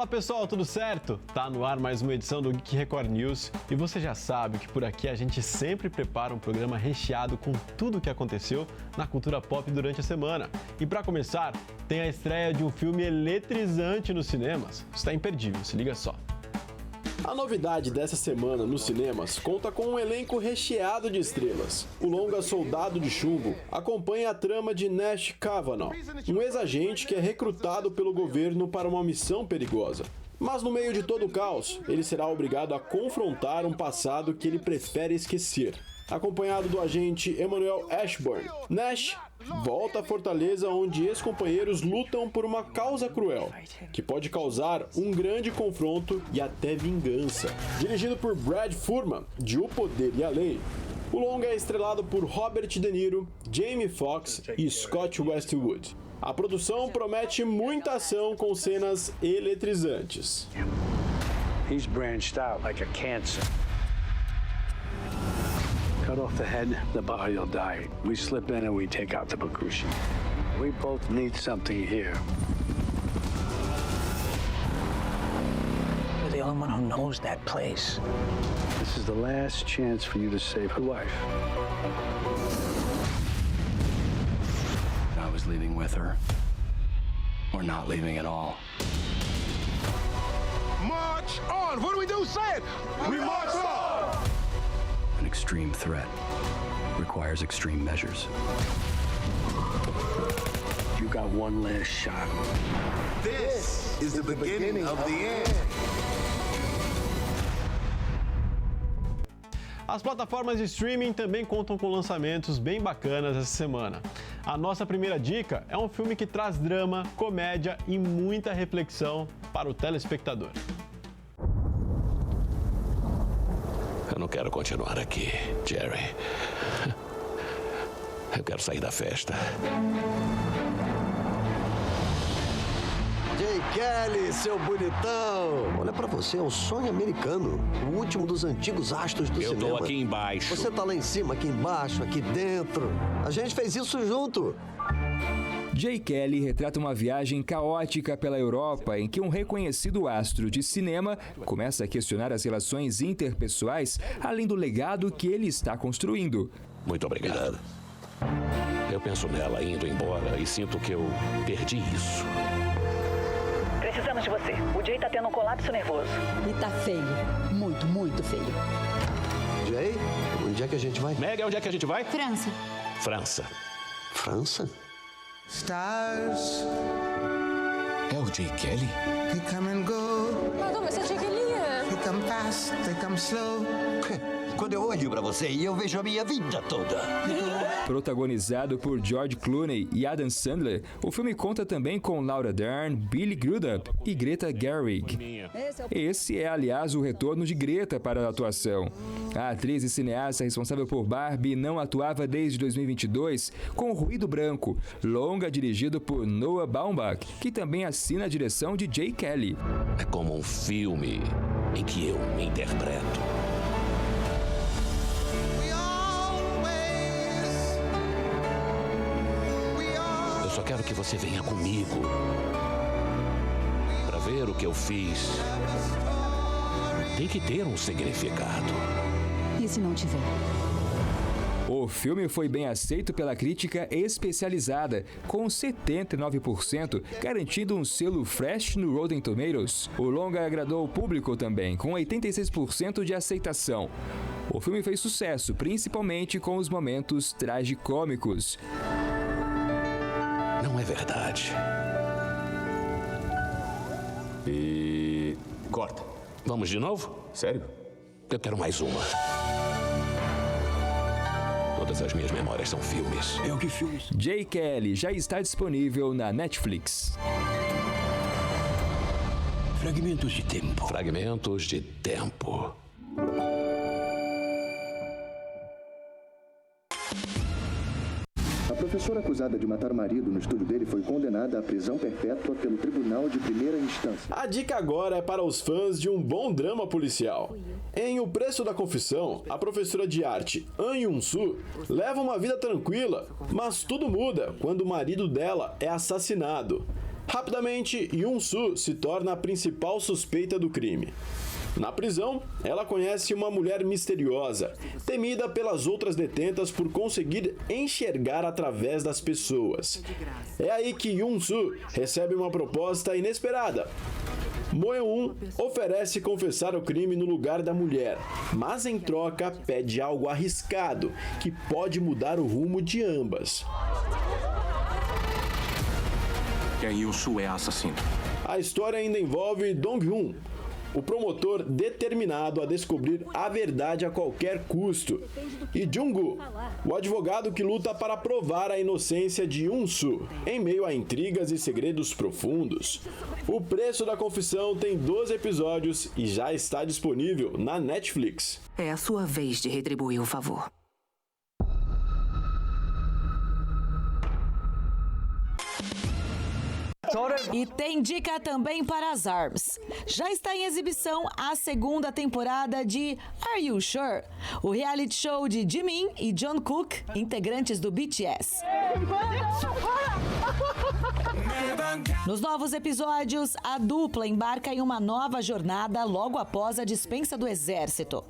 Fala pessoal, tudo certo? Tá no ar mais uma edição do Geek Record News e você já sabe que por aqui a gente sempre prepara um programa recheado com tudo o que aconteceu na cultura pop durante a semana. E para começar, tem a estreia de um filme eletrizante nos cinemas. Está imperdível, se liga só. A novidade dessa semana nos cinemas conta com um elenco recheado de estrelas. O longa Soldado de Chumbo acompanha a trama de Nash Cavanaugh, um ex-agente que é recrutado pelo governo para uma missão perigosa. Mas no meio de todo o caos, ele será obrigado a confrontar um passado que ele prefere esquecer. Acompanhado do agente Emmanuel Ashburn, Nash volta à fortaleza onde ex-companheiros lutam por uma causa cruel, que pode causar um grande confronto e até vingança. Dirigido por Brad Furman, de O Poder e a Lei, o longa é estrelado por Robert De Niro, Jamie Foxx e Scott Westwood. A produção promete muita ação com cenas eletrizantes. He's branched out like a cancer. Cut off the head, the body will die. We slip in and we take out the Bakushi. We both need something here. You're the only one who knows that place. This is the last chance for you to save her life. I was leaving with her, or not leaving at all. March on! What do we do? Say it! We march on! An extreme threat requires extreme measures. You got one last shot. This is the beginning of the end. As plataformas de streaming também contam com lançamentos bem bacanas essa semana. A nossa primeira dica é um filme que traz drama, comédia e muita reflexão para o telespectador. Eu não quero continuar aqui, Jerry. Eu quero sair da festa. Jay Kelly, seu bonitão! Olha pra você, é um sonho americano. O último dos antigos astros do cinema. Eu tô aqui embaixo. Você tá lá em cima, aqui embaixo, aqui dentro. A gente fez isso junto. Jay Kelly retrata uma viagem caótica pela Europa em que um reconhecido astro de cinema começa a questionar as relações interpessoais, além do legado que ele está construindo. Muito obrigado. Eu penso nela indo embora e sinto que eu perdi isso. Precisamos de você. O Jay tá tendo um colapso nervoso. E tá feio. Muito, muito feio. Jay, onde é que a gente vai? Meg, onde é que a gente vai? França. França. França? Stars, É o Jay Kelly? they come and go. Pardon, mais c'est Jay Kelly. They come fast, they come slow. Quando eu olho pra você e eu vejo a minha vida toda. Protagonizado por George Clooney e Adam Sandler, o filme conta também com Laura Dern, Billy Crudup e Greta Gerwig. Esse é, aliás, o retorno de Greta para a atuação. A atriz e cineasta responsável por Barbie não atuava desde 2022 com Ruído Branco, longa dirigido por Noah Baumbach, que também assina a direção de Jay Kelly. É como um filme em que eu me interpreto. Eu só quero que você venha comigo para ver o que eu fiz. Tem que ter um significado. E se não tiver? O filme foi bem aceito pela crítica especializada, com 79%, garantindo um selo Fresh no Rotten Tomatoes. O longa agradou o público também, com 86% de aceitação. O filme fez sucesso, principalmente com os momentos tragicômicos. Não é verdade. E... corta. Vamos de novo? Sério? Eu quero mais uma. Todas as minhas memórias são filmes. É o que filmes? Jay Kelly já está disponível na Netflix. Fragmentos de tempo. Fragmentos de tempo. A professora acusada de matar o marido no estúdio dele foi condenada à prisão perpétua pelo Tribunal de Primeira Instância. A dica agora é para os fãs de um bom drama policial. Em O Preço da Confissão, a professora de arte An Yun-soo leva uma vida tranquila, mas tudo muda quando o marido dela é assassinado. Rapidamente, Yoon-soo se torna a principal suspeita do crime. Na prisão, ela conhece uma mulher misteriosa, temida pelas outras detentas por conseguir enxergar através das pessoas. É aí que Yoon-soo recebe uma proposta inesperada. Mo-eun oferece confessar o crime no lugar da mulher, mas em troca pede algo arriscado, que pode mudar o rumo de ambas. Quem Yoon-soo é assassino? A história ainda envolve Dong-hun, o promotor determinado a descobrir a verdade a qualquer custo, e Jung-gu, o advogado que luta para provar a inocência de Yoon-soo, em meio a intrigas e segredos profundos. O Preço da Confissão tem 12 episódios e já está disponível na Netflix. É a sua vez de retribuir o favor. E tem dica também para as ARMS. Já está em exibição a segunda temporada de Are You Sure? O reality show de Jimin e Jungkook, integrantes do BTS. Nos novos episódios, a dupla embarca em uma nova jornada logo após a dispensa do exército.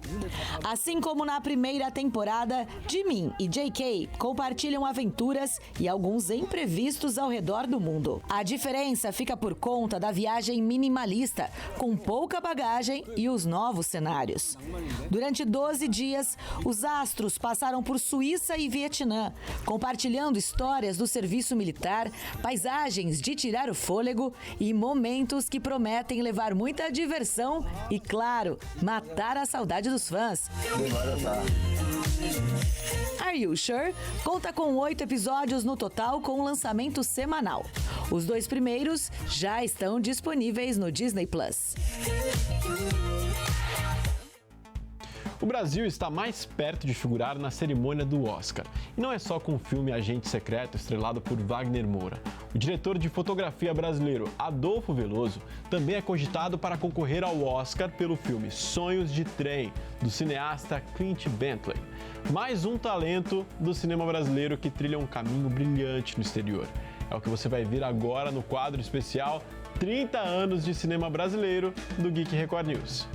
Assim como na primeira temporada, Jimin e JK compartilham aventuras e alguns imprevistos ao redor do mundo. A diferença fica por conta da viagem minimalista, com pouca bagagem e os novos cenários. Durante 12 dias, os astros passaram por Suíça e Vietnã, compartilhando histórias do serviço militar, paisagens de tirar o fôlego e momentos que prometem levar muita diversão e, claro, matar a saudade dos fãs. Are You Sure? Conta com 8 episódios no total, com lançamento semanal. Os 2 primeiros já estão disponíveis no Disney+. O Brasil está mais perto de figurar na cerimônia do Oscar. E não é só com o filme Agente Secreto, estrelado por Wagner Moura. O diretor de fotografia brasileiro Adolfo Veloso também é cogitado para concorrer ao Oscar pelo filme Sonhos de Trem, do cineasta Clint Bentley. Mais um talento do cinema brasileiro que trilha um caminho brilhante no exterior. É o que você vai ver agora no quadro especial 30 anos de cinema brasileiro do Geek Record News.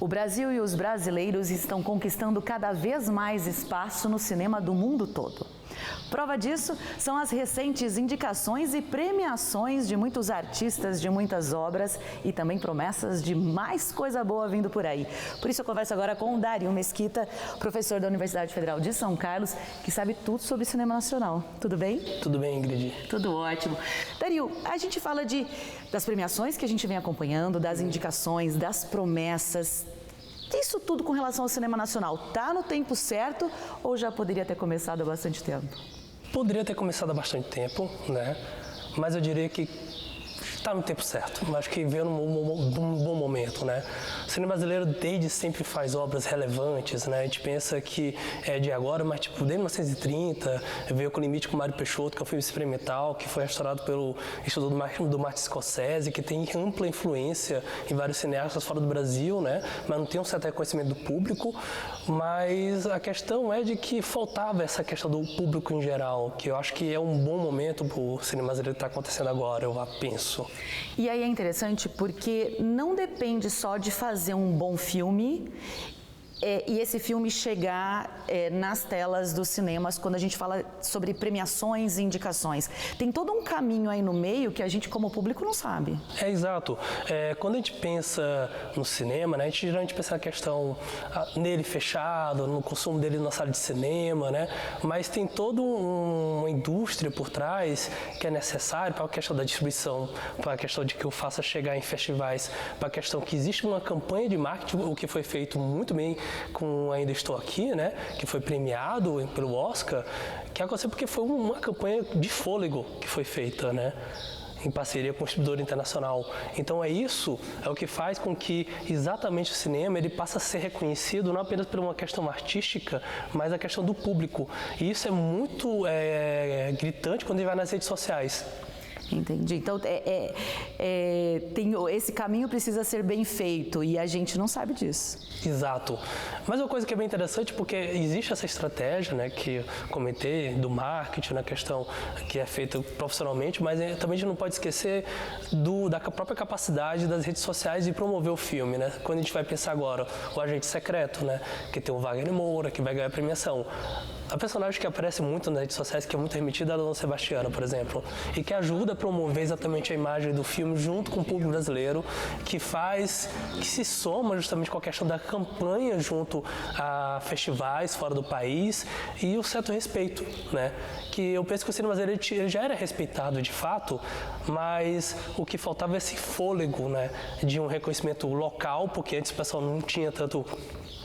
O Brasil e os brasileiros estão conquistando cada vez mais espaço no cinema do mundo todo. Prova disso são as recentes indicações e premiações de muitos artistas, de muitas obras e também promessas de mais coisa boa vindo por aí. Por isso eu converso agora com o Dario Mesquita, professor da Universidade Federal de São Carlos, que sabe tudo sobre cinema nacional. Tudo bem? Tudo bem, Ingrid. Tudo ótimo. Dario, a gente fala das premiações que a gente vem acompanhando, das indicações, das promessas. Isso tudo com relação ao cinema nacional, tá no tempo certo ou já poderia ter começado há bastante tempo? Poderia ter começado há bastante tempo, né? Mas eu diria que está no tempo certo. Acho que veio num bom momento, né? O cinema brasileiro desde sempre faz obras relevantes, né? A gente pensa que é de agora, mas tipo, desde 1930, veio com o Limite com Mário Peixoto, que é um filme experimental, que foi restaurado pelo Instituto do Martin Scorsese, que tem ampla influência em vários cineastas fora do Brasil, né? Mas não tem um certo reconhecimento do público. Mas a questão é de que faltava essa questão do público em geral, que eu acho que é um bom momento para o cinema brasileiro que está acontecendo agora, eu penso. E aí é interessante porque não depende só de fazer um bom filme e esse filme chegar nas telas dos cinemas quando a gente fala sobre premiações e indicações. Tem todo um caminho aí no meio que a gente como público não sabe. É, exato. Quando a gente pensa no cinema, né, a gente geralmente pensa na questão nele fechado, no consumo dele na sala de cinema, né, mas tem toda uma indústria por trás que é necessária para a questão da distribuição, para a questão de que eu faça chegar em festivais, para a questão que existe uma campanha de marketing, o que foi feito muito bem com Ainda Estou Aqui, né, que foi premiado pelo Oscar, que aconteceu porque foi uma campanha de fôlego que foi feita, né, em parceria com o distribuidor internacional. Então isso é o que faz com que exatamente o cinema ele passe a ser reconhecido não apenas por uma questão artística, mas a questão do público. E isso é muito gritante quando ele vai nas redes sociais. Entendi. Então, esse caminho precisa ser bem feito e a gente não sabe disso. Exato. Mas uma coisa que é bem interessante, porque existe essa estratégia, né, que eu comentei, do marketing, na questão que é feita profissionalmente, mas também a gente não pode esquecer da própria capacidade das redes sociais de promover o filme, né? Quando a gente vai pensar agora, o Agente Secreto, né, que tem o Wagner Moura, que vai ganhar a premiação. A personagem que aparece muito nas redes sociais, que é muito remetida, é a Dona Sebastiana, por exemplo, e que ajuda a promover exatamente a imagem do filme junto com o público brasileiro, que se soma justamente com a questão da campanha junto a festivais fora do país e o certo respeito, né? Que eu penso que o cinema brasileiro ele já era respeitado de fato, mas o que faltava é esse fôlego, né, de um reconhecimento local, porque antes o pessoal não tinha tanto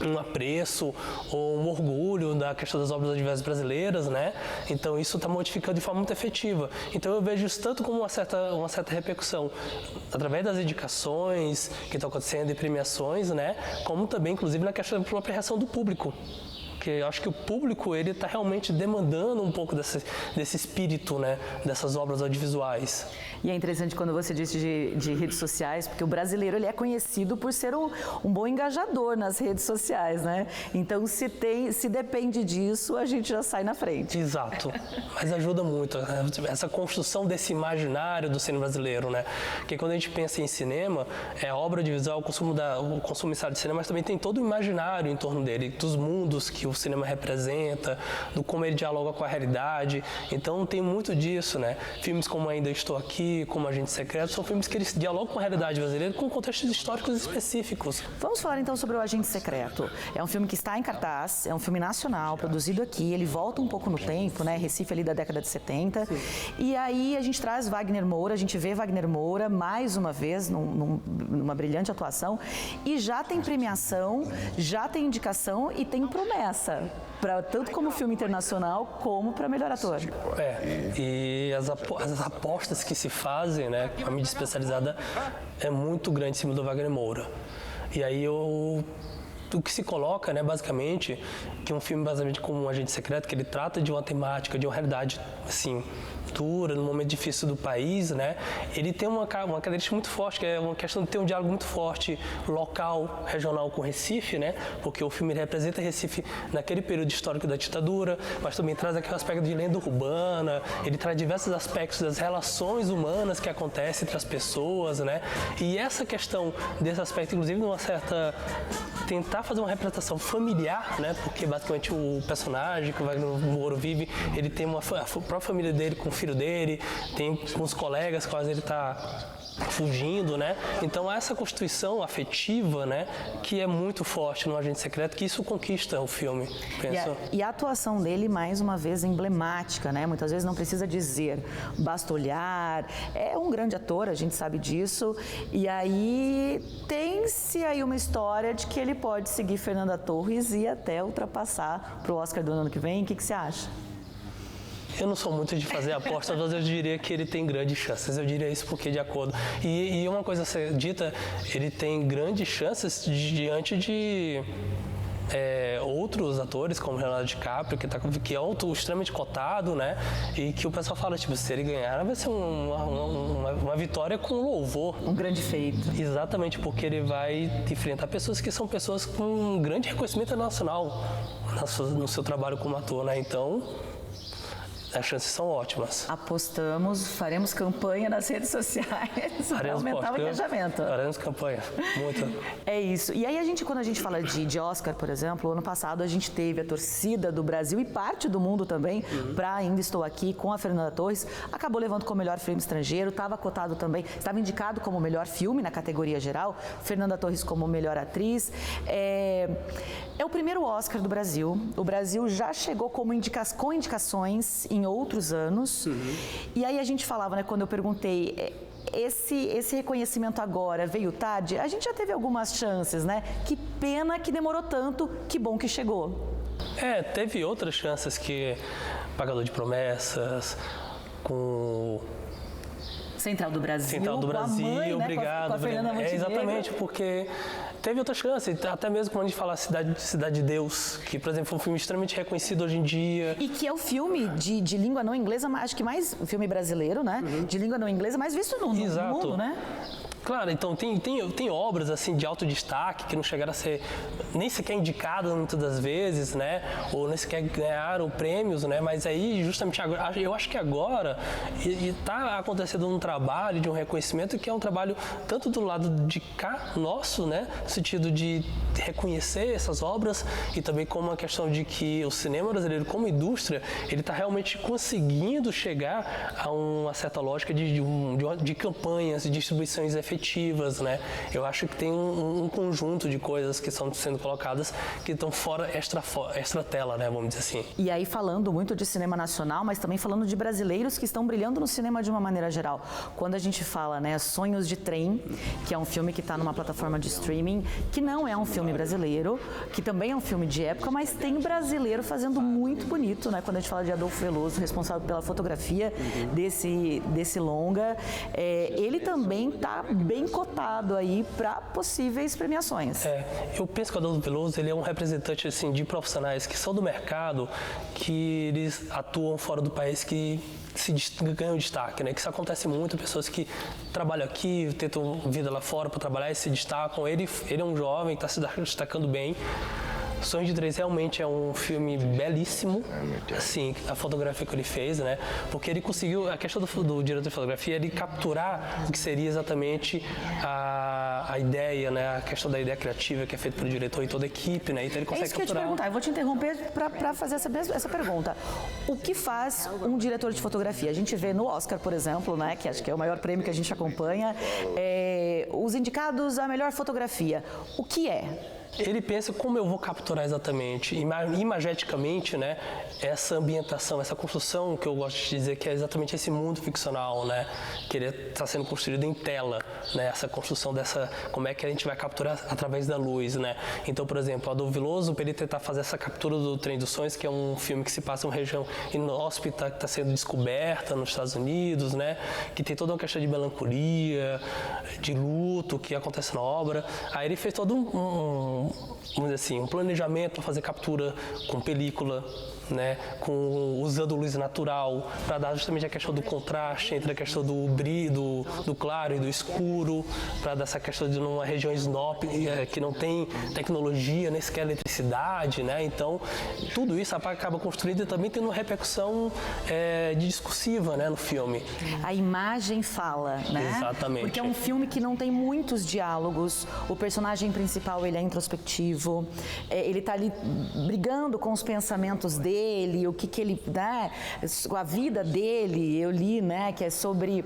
um apreço ou um orgulho da questão das obras audiovisuais brasileiras, né? Então isso está modificando de forma muito efetiva. Então eu vejo isso tanto como uma certa repercussão através das indicações que estão acontecendo e premiações, né? Como também, inclusive, na questão da própria reação do público. Porque eu acho que o público ele está realmente demandando um pouco desse espírito, né, dessas obras audiovisuais. E é interessante quando você disse de redes sociais, porque o brasileiro ele é conhecido por ser um bom engajador nas redes sociais, né? Então, se depende disso, a gente já sai na frente. Exato. Mas ajuda muito essa construção desse imaginário do cinema brasileiro, né? Porque quando a gente pensa em cinema, a obra audiovisual, o consumo em sala de cinema, mas também tem todo o imaginário em torno dele, dos mundos que o cinema representa, do como ele dialoga com a realidade. Então, tem muito disso, né? Filmes como Ainda Estou Aqui, como Agente Secreto, são filmes que eles dialogam com a realidade brasileira com contextos históricos específicos. Vamos falar então sobre o Agente Secreto. É um filme que está em cartaz, é um filme nacional, produzido aqui, ele volta um pouco no tempo, né? Recife ali da década de 70. Sim. E aí a gente traz Wagner Moura, a gente vê Wagner Moura mais uma vez numa brilhante atuação e já tem premiação, já tem indicação e tem promessa. Tanto como filme internacional, como para melhor ator. E as apostas que se fazem, né, com a mídia especializada é muito grande em cima do Wagner Moura. E aí o que se coloca, né, basicamente, que um filme basicamente como Um Agente Secreto, que ele trata de uma temática, de uma realidade, assim, dura, num momento difícil do país, né, ele tem uma característica muito forte, que é uma questão de ter um diálogo muito forte local, regional com Recife, né, porque o filme representa Recife naquele período histórico da ditadura, mas também traz aquele aspecto de lenda urbana, ele traz diversos aspectos das relações humanas que acontecem entre as pessoas, né, e essa questão desse aspecto, inclusive, de uma certa tentar fazer uma representação familiar, né? Porque basicamente o personagem que o Wagner Moura vive, ele tem a própria família dele com o filho dele, tem uns colegas com os quais ele está fugindo, né? Então essa constituição afetiva, né, que é muito forte no Agente Secreto, que isso conquista o filme, penso. E a atuação dele, mais uma vez, emblemática, né? Muitas vezes não precisa dizer, basta olhar. É um grande ator, a gente sabe disso. E aí tem-se aí uma história de que ele pode seguir Fernanda Torres e até ultrapassar para o Oscar do ano que vem. O que você acha? Eu não sou muito de fazer apostas, mas eu diria que ele tem grandes chances. Eu diria isso porque, de acordo... E uma coisa a ser dita, ele tem grandes chances diante de outros atores, como Leonardo DiCaprio, que é extremamente cotado, né? E que o pessoal fala, tipo, se ele ganhar, vai ser uma vitória com louvor. Um grande feito. Exatamente, porque ele vai enfrentar pessoas que são pessoas com um grande reconhecimento nacional no seu trabalho como ator, né? Então... as chances são ótimas. Apostamos, faremos campanha nas redes sociais para aumentar o engajamento. Faremos campanha, muito. É isso. E aí, quando a gente fala de Oscar, por exemplo, ano passado a gente teve a torcida do Brasil e parte do mundo também para Ainda Estou Aqui com a Fernanda Torres. Acabou levando como melhor filme estrangeiro, estava cotado também, estava indicado como melhor filme na categoria geral, Fernanda Torres como melhor atriz. É o primeiro Oscar do Brasil. O Brasil já chegou com indicações em outros anos. E aí a gente falava, né, quando eu perguntei, esse reconhecimento agora veio tarde? A gente já teve algumas chances, né? Que pena que demorou tanto, que bom que chegou. Teve outras chances que Pagador de Promessas, com... Central do Brasil, com a mãe, obrigado. Com a Fernanda Montenegro. Exatamente, porque teve outras chances, até mesmo quando a gente fala Cidade de Deus, que, por exemplo, foi um filme extremamente reconhecido hoje em dia. E que é o filme de língua não inglesa, acho que mais, filme brasileiro, né? De língua não inglesa, mais visto no mundo, né? Claro, então tem obras assim de alto destaque que não chegaram a ser nem sequer indicadas muitas das vezes, né? Ou nem sequer ganharam prêmios, né? Mas aí justamente agora, eu acho que agora está acontecendo um trabalho de um reconhecimento que é um trabalho tanto do lado de cá nosso, né? No sentido de reconhecer essas obras e também como a questão de que o cinema brasileiro como indústria ele está realmente conseguindo chegar a uma certa lógica de campanhas e distribuições efetivas, né? Eu acho que tem um conjunto de coisas que estão sendo colocadas que estão fora extra tela, né? Vamos dizer assim. E aí falando muito de cinema nacional, mas também falando de brasileiros que estão brilhando no cinema de uma maneira geral. Quando a gente fala, né, Sonhos de Trem, que é um filme que está numa plataforma de streaming, que não é um filme brasileiro, que também é um filme de época, mas tem brasileiro fazendo muito bonito, né? Quando a gente fala de Adolfo Veloso, responsável pela fotografia desse longa, ele também está bem cotado aí para possíveis premiações. Eu penso que o Adolfo Veloso ele é um representante assim, de profissionais que são do mercado, que eles atuam fora do país, que ganham destaque, né? Que isso acontece muito, pessoas que trabalham aqui, tentam vida lá fora para trabalhar e se destacam. Ele é um jovem, está se destacando bem. Sonhos de Trem realmente é um filme belíssimo, assim, a fotografia que ele fez, né? Porque ele conseguiu, a questão do diretor de fotografia, ele capturar o que seria exatamente a ideia, né? A questão da ideia criativa que é feita pelo diretor e toda a equipe, né? Então ele consegue capturar. É isso que eu ia te perguntar, eu vou te interromper para fazer essa pergunta. O que faz um diretor de fotografia? A gente vê no Oscar, por exemplo, né? Que acho que é o maior prêmio que a gente acompanha, os indicados à melhor fotografia. O que é? Ele pensa como eu vou capturar exatamente, imageticamente, né, essa ambientação, essa construção que eu gosto de dizer que é exatamente esse mundo ficcional, né, que ele está sendo construído em tela, né, essa construção dessa, como é que a gente vai capturar através da luz, né. Então, por exemplo, Adolfo Veloso, para ele tentar fazer essa captura do Trem dos Sonhos, que é um filme que se passa em uma região inóspita, que está sendo descoberta nos Estados Unidos, né, que tem toda uma questão de melancolia, de luto que acontece na obra. Aí ele fez todo vamos dizer assim, um planejamento para fazer captura com película, né, usando luz natural, para dar justamente a questão do contraste entre a questão do brilho, do claro e do escuro, para dar essa questão de uma região snob que não tem tecnologia, nem sequer eletricidade, né, então tudo isso acaba construindo e também tendo uma repercussão discursiva, né, no filme. A imagem fala, né? Exatamente. Porque é um filme que não tem muitos diálogos, o personagem principal ele é introspectivo, ele está ali brigando com os pensamentos dele, o que ele, né, a vida dele, eu li, né, que é sobre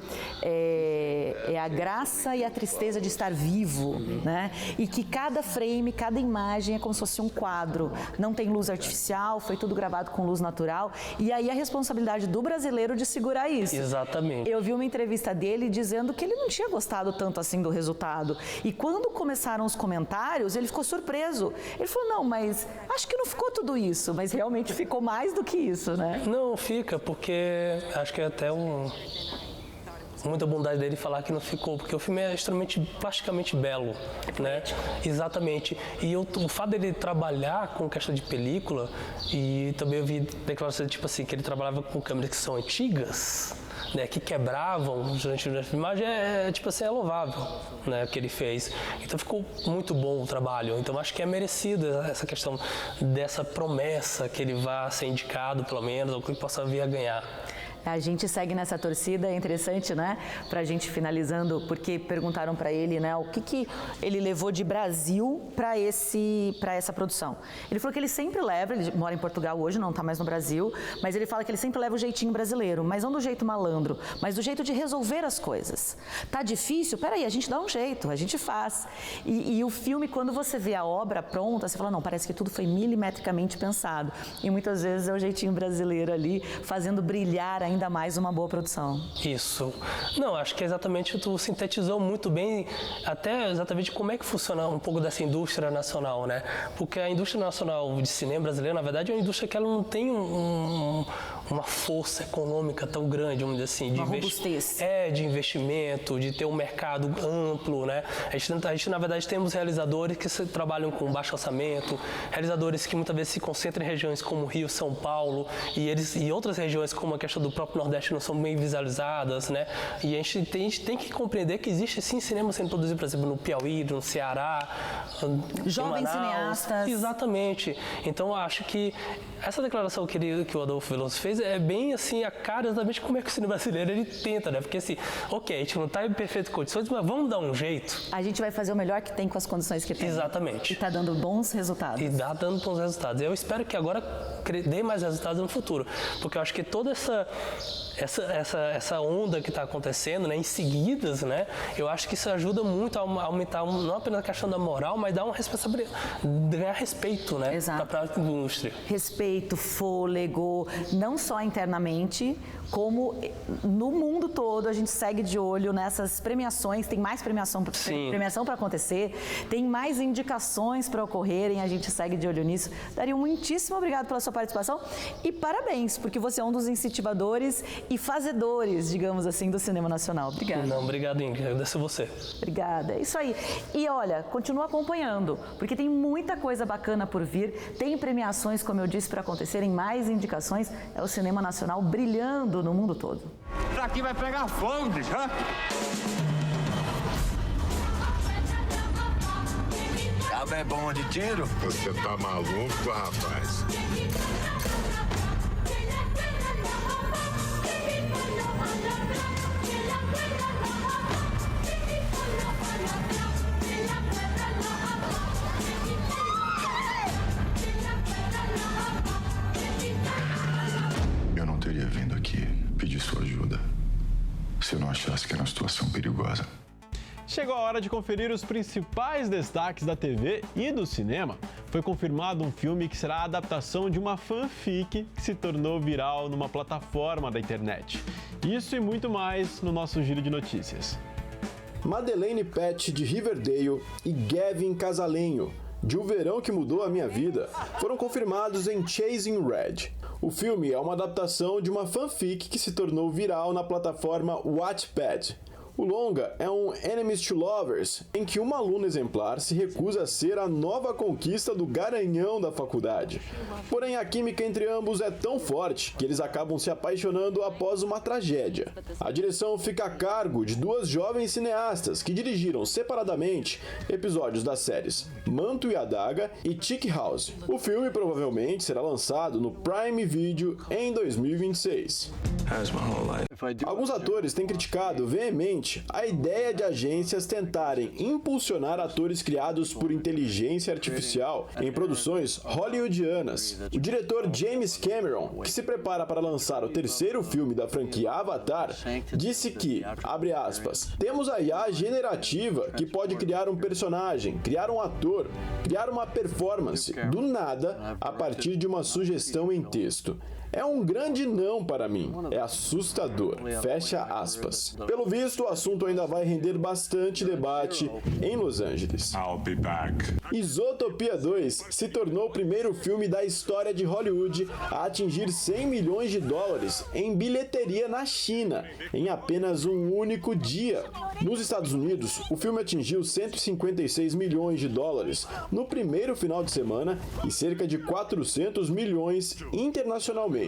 a graça e a tristeza de estar vivo, né, e que cada frame, cada imagem é como se fosse um quadro, não tem luz artificial, foi tudo gravado com luz natural, e aí a responsabilidade do brasileiro de segurar isso. Exatamente. Eu vi uma entrevista dele dizendo que ele não tinha gostado tanto assim do resultado, e quando começaram os comentários, ele ficou surpreso, ele falou, não, mas acho que não ficou tudo isso, mas realmente ficou mais do que isso, né? Não, fica, porque acho que é até muita bondade dele falar que não ficou, porque o filme é extremamente plasticamente belo, né? Exatamente. E o fato dele trabalhar com questão de película, e também eu vi declarações tipo assim, que ele trabalhava com câmeras que são antigas, né, que quebravam durante a filmagem, tipo assim, é louvável, né, o que ele fez. Então ficou muito bom o trabalho. Então acho que é merecido essa questão dessa promessa que ele vá ser indicado, pelo menos, ou que ele possa vir a ganhar. A gente segue nessa torcida, é interessante, né? Pra gente finalizando, porque perguntaram para ele, né, o que ele levou de Brasil para essa produção. Ele falou que ele sempre leva, ele mora em Portugal hoje, não tá mais no Brasil, mas ele fala que ele sempre leva o jeitinho brasileiro, mas não do jeito malandro, mas do jeito de resolver as coisas. Tá difícil? Peraí, a gente dá um jeito, a gente faz. E o filme, quando você vê a obra pronta, você fala, não, parece que tudo foi milimetricamente pensado. E muitas vezes é o jeitinho brasileiro ali, fazendo brilhar a ainda mais uma boa produção. Isso. Não, acho que exatamente tu sintetizou muito bem até exatamente como é que funciona um pouco dessa indústria nacional, né? Porque a indústria nacional de cinema brasileiro, na verdade, é uma indústria que ela não tem uma força econômica tão grande, vamos dizer assim, de investimento, de ter um mercado amplo, né? A gente, na verdade, temos realizadores que trabalham com baixo orçamento, realizadores que muitas vezes se concentram em regiões como Rio, São Paulo, e outras regiões como a questão do próprio Nordeste não são bem visualizadas, né? E a gente tem que compreender que existe sim cinema sendo produzido, por exemplo, no Piauí, no Ceará, jovens cineastas. Exatamente. Então, eu acho que essa declaração que o Adolfo Veloso fez é bem assim a cara exatamente como é que o cinema brasileiro ele tenta, né? Porque assim, ok, a gente não está em perfeitas condições, mas vamos dar um jeito. A gente vai fazer o melhor que tem com as condições que tem. Exatamente. E está dando bons resultados. E está dando bons resultados. Eu espero que agora dê mais resultados no futuro, porque eu acho que toda essa onda que está acontecendo, né, em seguidas, né, eu acho que isso ajuda muito a aumentar não apenas a questão da moral, mas dar uma responsabilidade, ganhar respeito, né, para a indústria. Respeito, fôlego, não só internamente, como no mundo todo. A gente segue de olho nessas premiações, tem mais premiação para acontecer, tem mais indicações para ocorrerem, a gente segue de olho nisso. Dario, muitíssimo obrigado pela sua participação e parabéns, porque você é um dos incentivadores e fazedores, digamos assim, do cinema nacional. Obrigada. Não, obrigado, Ingrid. Agradeço a você. Obrigada. É isso aí. E olha, continua acompanhando, porque tem muita coisa bacana por vir, tem premiações, como eu disse, para acontecerem, mais indicações. É o cinema nacional brilhando no mundo todo. Isso aqui vai pegar fogo, bicho. Cabo é bom de tiro? Você tá maluco, rapaz? Eu não teria vindo aqui pedir sua ajuda se eu não achasse que era uma situação perigosa. Chegou a hora de conferir os principais destaques da TV e do cinema. Foi confirmado um filme que será a adaptação de uma fanfic que se tornou viral numa plataforma da internet. Isso e muito mais no nosso Giro de Notícias. Madeleine Pett, de Riverdale, e Gavin Casalenho, de O Verão que Mudou a Minha Vida, foram confirmados em Chasing Red. O filme é uma adaptação de uma fanfic que se tornou viral na plataforma Wattpad. O longa é um Enemies to Lovers, em que uma aluna exemplar se recusa a ser a nova conquista do garanhão da faculdade. Porém, a química entre ambos é tão forte que eles acabam se apaixonando após uma tragédia. A direção fica a cargo de duas jovens cineastas que dirigiram separadamente episódios das séries Manto e Adaga e Chick House. O filme provavelmente será lançado no Prime Video em 2026. Alguns atores têm criticado veemente a ideia de agências tentarem impulsionar atores criados por inteligência artificial em produções hollywoodianas. O diretor James Cameron, que se prepara para lançar o terceiro filme da franquia Avatar, disse que, abre aspas, temos a IA generativa que pode criar um personagem, criar um ator, criar uma performance, do nada, a partir de uma sugestão em texto. É um grande não para mim. É assustador. Fecha aspas. Pelo visto, o assunto ainda vai render bastante debate em Los Angeles. I'll be back. Isotopia 2 se tornou o primeiro filme da história de Hollywood a atingir 100 milhões de dólares em bilheteria na China, em apenas um único dia. Nos Estados Unidos, o filme atingiu 156 milhões de dólares no primeiro final de semana e cerca de 400 milhões internacionalmente.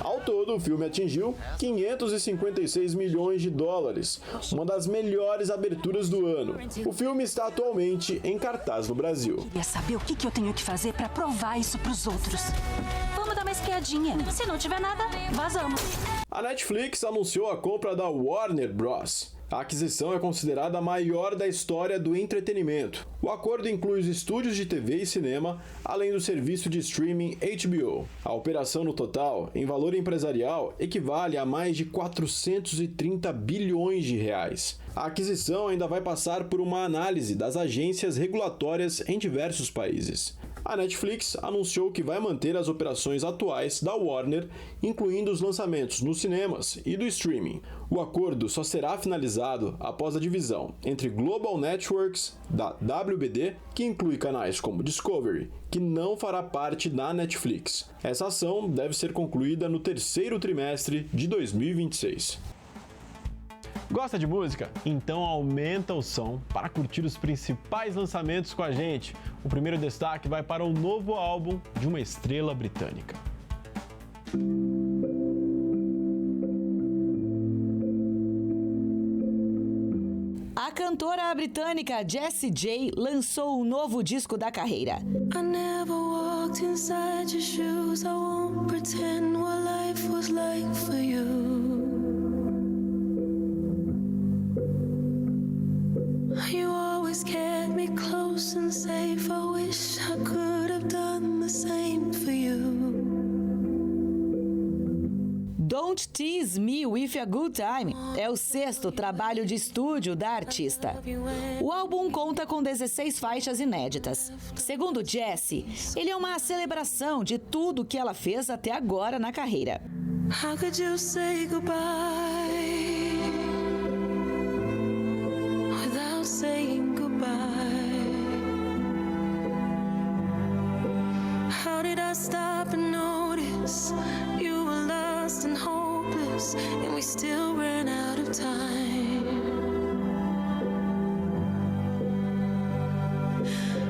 Ao todo, o filme atingiu 556 milhões de dólares, uma das melhores aberturas do ano. O filme está atualmente em cartaz no Brasil. Queria saber o que eu tenho que fazer para provar isso para os outros. Vamos dar uma espiadinha. Se não tiver nada, vazamos. A Netflix anunciou a compra da Warner Bros. A aquisição é considerada a maior da história do entretenimento. O acordo inclui os estúdios de TV e cinema, além do serviço de streaming HBO. A operação no total, em valor empresarial, equivale a mais de 430 bilhões de reais. A aquisição ainda vai passar por uma análise das agências regulatórias em diversos países. A Netflix anunciou que vai manter as operações atuais da Warner, incluindo os lançamentos nos cinemas e do streaming. O acordo só será finalizado após a divisão entre Global Networks, da WBD, que inclui canais como Discovery, que não fará parte da Netflix. Essa ação deve ser concluída no terceiro trimestre de 2026. Gosta de música? Então aumenta o som para curtir os principais lançamentos com a gente. O primeiro destaque vai para o novo álbum de uma estrela britânica. A cantora britânica Jessie J lançou o novo disco da carreira. I never walked inside your shoes. I won't pretend what life was like for you. You always kept me close and safe. I wish I could have done the same for you. Don't Tease Me With a Good Time é o sexto trabalho de estúdio da artista. O álbum conta com 16 faixas inéditas. Segundo Jessie, ele é uma celebração de tudo que ela fez até agora na carreira. How could you say goodbye without saying goodbye? How did I stop and notice you were lost and hopeless, and we still ran out of time?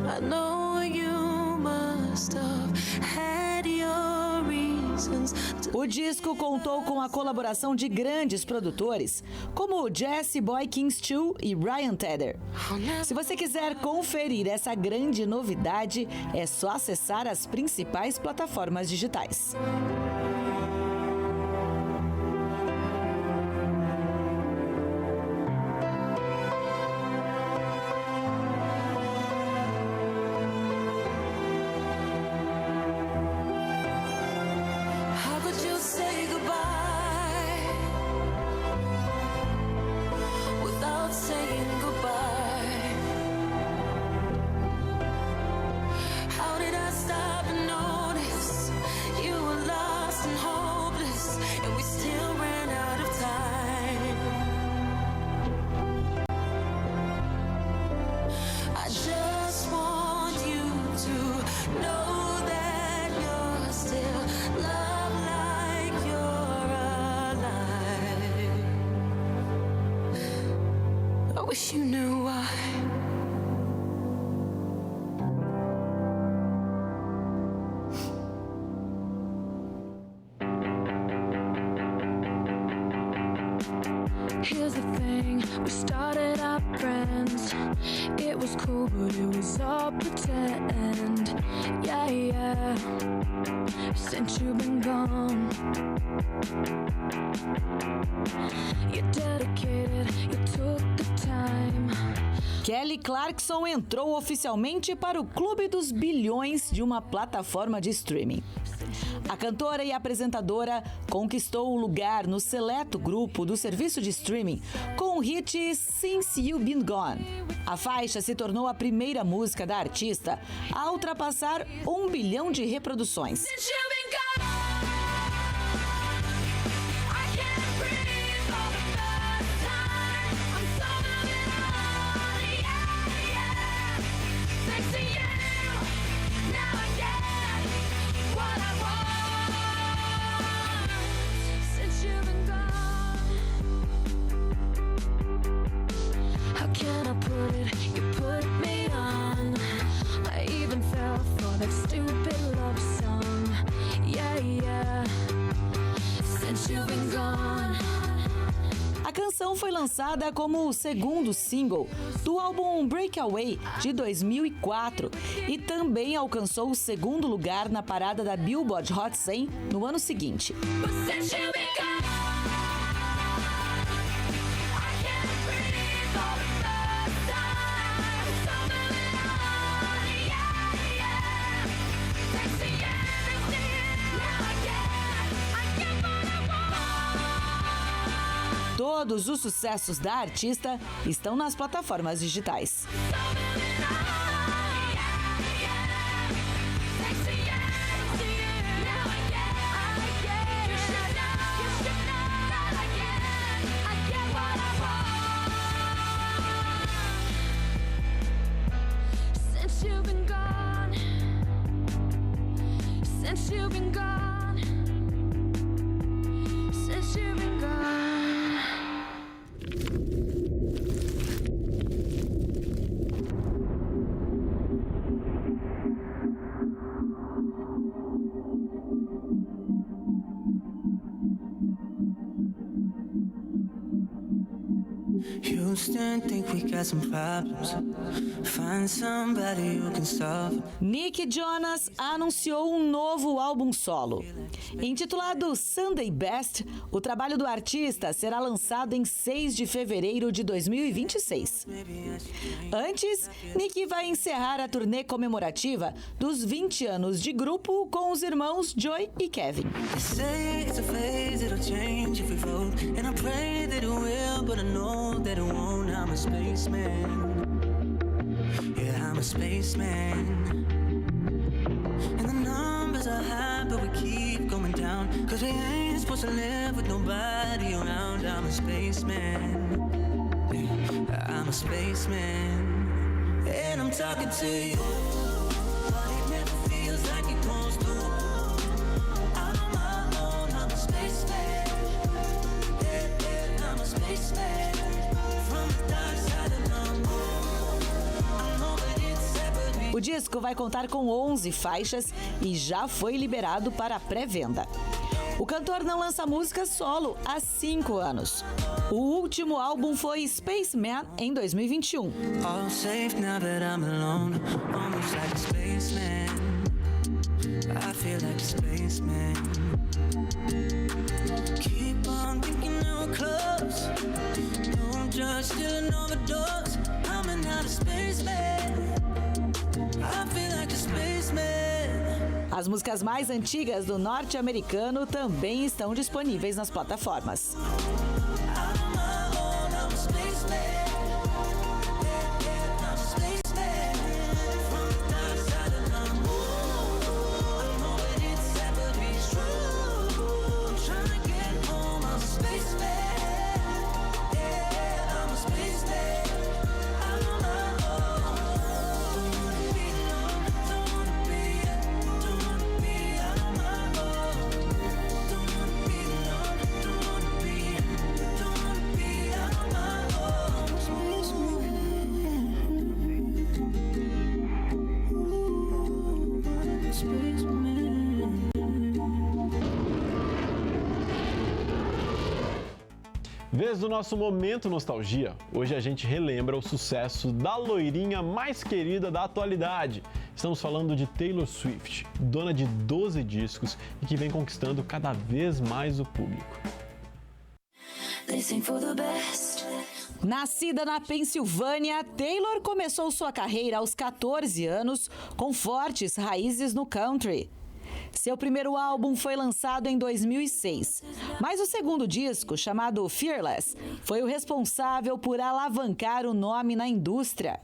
I know you must have had your reasons. O disco contou com a colaboração de grandes produtores, como Jesse Boy Kings II e Ryan Tedder. Se você quiser conferir essa grande novidade, é só acessar as principais plataformas digitais. Wish you knew why. Here's the thing, we started out friends. It was cool, but it was all pretend. Yeah, yeah. Since you've been gone, you're dedicated, you took the time. Kelly Clarkson entrou oficialmente para o Clube dos Bilhões de uma plataforma de streaming. A cantora e apresentadora conquistou o lugar no seleto grupo do serviço de streaming com o hit Since You've Been Gone. A faixa se tornou a primeira música da artista a ultrapassar 1 bilhão de reproduções. A canção foi lançada como o segundo single do álbum Breakaway de 2004 e também alcançou o segundo lugar na parada da Billboard Hot 100 no ano seguinte. Todos os sucessos da artista estão nas plataformas digitais. since you've been gone. Since you've been gone. Houston, think we got some problems. Find somebody who can solve. Nick Jonas anunciou um novo álbum solo. Intitulado Sunday Best, o trabalho do artista será lançado em 6 de fevereiro de 2026. Antes, Nick vai encerrar a turnê comemorativa dos 20 anos de grupo com os irmãos Joey e Kevin. That it won't, I'm a spaceman. Yeah, I'm a spaceman. And the numbers are high, but we keep going down. Cause we ain't supposed to live with nobody around. I'm a spaceman. Yeah, I'm a spaceman. And I'm talking to you. But it never feels like it wants to. I'm on my own, I'm a spaceman. Yeah, I'm a spaceman. O disco vai contar com 11 faixas e já foi liberado para pré-venda. O cantor não lança música solo há 5 anos. O último álbum foi Spaceman, em 2021. All safe now that I'm alone, almost like a spaceman. I feel like a spaceman. Keep on thinking now we're close. Don't judge, still an overdose. I'm another spaceman. I feel like a spaceman. As músicas mais antigas do norte-americano também estão disponíveis nas plataformas. Vez do nosso Momento Nostalgia, hoje a gente relembra o sucesso da loirinha mais querida da atualidade. Estamos falando de Taylor Swift, dona de 12 discos e que vem conquistando cada vez mais o público. Nascida na Pensilvânia, Taylor começou sua carreira aos 14 anos com fortes raízes no country. Seu primeiro álbum foi lançado em 2006, mas o segundo disco, chamado Fearless, foi o responsável por alavancar o nome na indústria.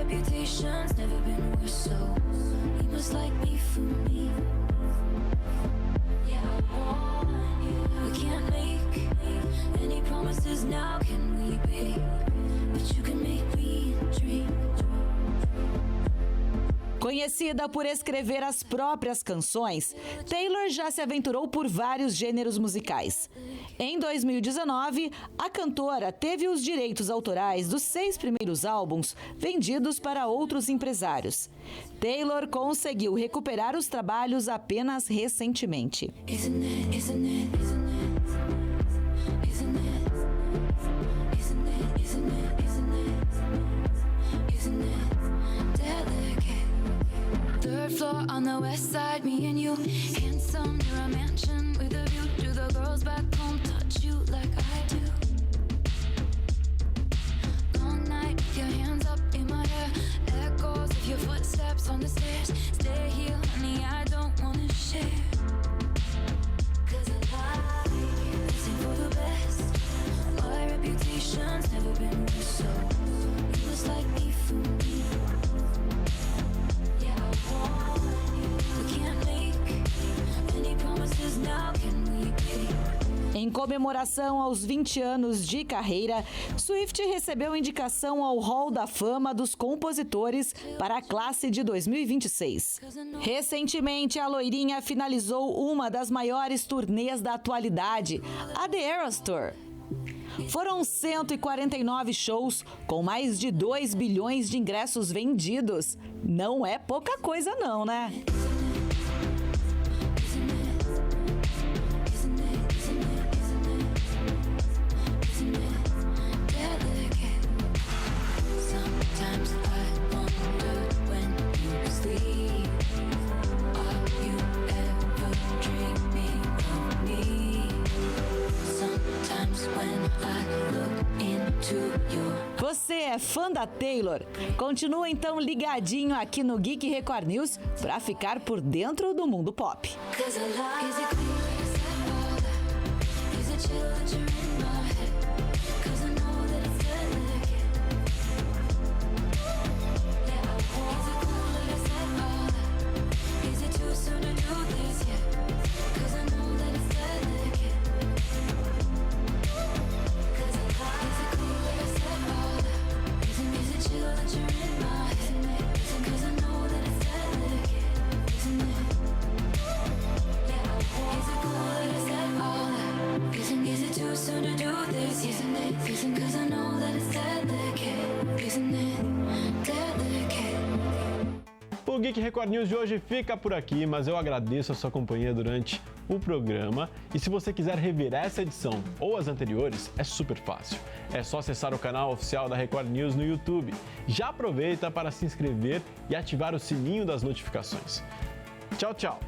Reputation's never been worse, so you must like me for me. Yeah, I want you. We can't make any promises now, can we, babe? But you can make me dream. Conhecida por escrever as próprias canções, Taylor já se aventurou por vários gêneros musicais. Em 2019, a cantora teve os direitos autorais dos 6 primeiros álbuns vendidos para outros empresários. Taylor conseguiu recuperar os trabalhos apenas recentemente. Third floor on the west side, me and you. Handsome, near a mansion with a view. Do the girls back home touch you like I do? Long night with your hands up in my hair. Echoes of your footsteps on the stairs. Stay here, honey, I don't wanna share. Cause I like you. Listen for the best. My reputation's never been worse. Em comemoração aos 20 anos de carreira, Swift recebeu indicação ao Hall da Fama dos Compositores para a classe de 2026. Recentemente, a loirinha finalizou uma das maiores turnês da atualidade, a The Eras Tour. Foram 149 shows, com mais de 2 bilhões de ingressos vendidos. Não é pouca coisa não, né? Você é fã da Taylor? Continua então ligadinho aqui no Geek Record News para ficar por dentro do mundo pop. O Geek Record News de hoje fica por aqui, mas eu agradeço a sua companhia durante o programa. E se você quiser rever essa edição ou as anteriores, é super fácil. É só acessar o canal oficial da Record News no YouTube. Já aproveita para se inscrever e ativar o sininho das notificações. Tchau, tchau!